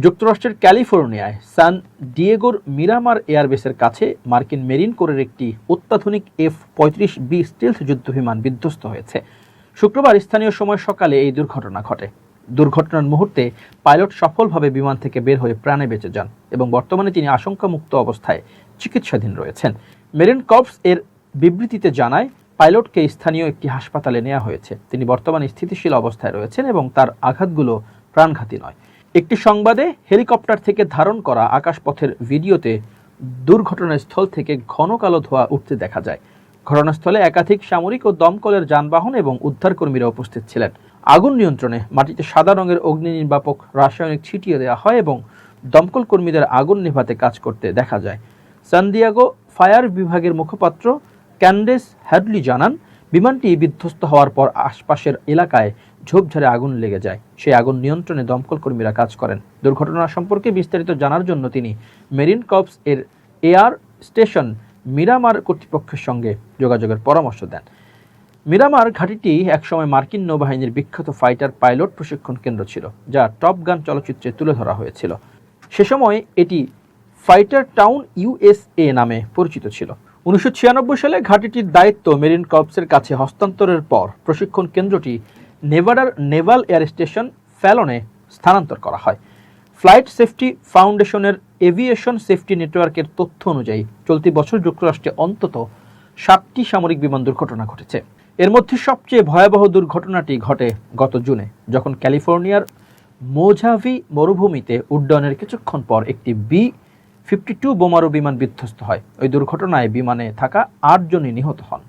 যুক্তরাষ্ট্রের ক্যালিফোর্নিয়ায় সান ডিয়েগোর মিরামার এয়ারবেসের কাছে মার্কিন মেরিন কোরের একটি অত্যাধুনিক F-35B স্টিলথ যুদ্ধবিমান বিধ্বস্ত হয়েছে। শুক্রবার স্থানীয় সময় সকালে এই দুর্ঘটনা ঘটে। দুর্ঘটনার মুহূর্তে পাইলট সফলভাবে বিমান থেকে বের হয়ে প্রাণে বেঁচে যান এবং বর্তমানে তিনি আশঙ্কামুক্ত অবস্থায় চিকিৎসাধীন রয়েছেন। মেরিন কর্পস এর বিবৃতিতে জানায়, পাইলটকে স্থানীয় একটি হাসপাতালে নেওয়া হয়েছে। তিনি বর্তমানে স্থিতিশীল অবস্থায় রয়েছেন এবং তার আঘাতগুলো প্রাণঘাতী নয়। একটি সংবাদে হেলিকপ্টার থেকে ধারণ করা আকাশপথের ভিডিওতে দুর্ঘটনাস্থল থেকে ঘন কালো ধোঁয়া উঠতে দেখা যায়। ঘটনাস্থলে একাধিক সামরিক ও দমকলের যানবাহন এবং উদ্ধারকর্মীরা উপস্থিত ছিলেন। আগুন নিয়ন্ত্রণে মাটিতে সাদা রঙের অগ্নি নির্বাপক রাসায়নিক ছিটিয়ে দেওয়া হয় এবং দমকল কর্মীদের আগুন নেভাতে কাজ করতে দেখা যায়। সান দিয়েগো ফায়ার বিভাগের মুখপাত্র ক্যান্ডেস হ্যাডলি জানান, বিমানটি বিধ্বস্ত হওয়ার পর আশপাশের এলাকায় ঝোপঝাড়ে আগুন লেগে যায়। সেই আগুন নিয়ন্ত্রণে দমকল কর্মীরা কাজ করেন। দুর্ঘটনা সম্পর্কে বিস্তারিত জানার জন্য তিনি মেরিন কর্পস এর এয়ার স্টেশন মিরামার কর্তৃপক্ষের সঙ্গে যোগাযোগের পরামর্শ দেন। মিরামার ঘাঁটিটি একসময় মার্কিন নৌবাহিনীর বিখ্যাত ফাইটার পাইলট প্রশিক্ষণ কেন্দ্র ছিল, যা টপ গান চলচ্চিত্রে তুলে ধরা হয়েছিল। সে সময় এটি ফাইটার টাউন USA নামে পরিচিত ছিল। 1996 সালে ঘাঁটিটির দায়িত্ব মেরিন কর্পসের কাছে হস্তান্তরের পর প্রশিক্ষণ কেন্দ্রটি নেভাডার নেভাল এয়ার স্টেশন ফ্যালনে স্থানান্তর করা হয়। ফ্লাইট সেফটি ফাউন্ডেশনের এভিয়েশন সেফটি নেটওয়ার্কের তথ্য অনুযায়ী চলতি বছর যুক্তরাষ্ট্রে অন্তত 7টি সামরিক বিমান দুর্ঘটনা ঘটেছে। এর মধ্যে সবচেয়ে ভয়াবহ দুর্ঘটনাটি ঘটে গত জুনে, যখন ক্যালিফোর্নিয়ার মোজাভি মরুভূমিতে উড্ডয়নের কিছুক্ষণ পর একটি B-52 বোমারু বিমান বিধ্বস্ত হয়। ওই দুর্ঘটনায় বিমানে থাকা 8 জনই নিহত হন।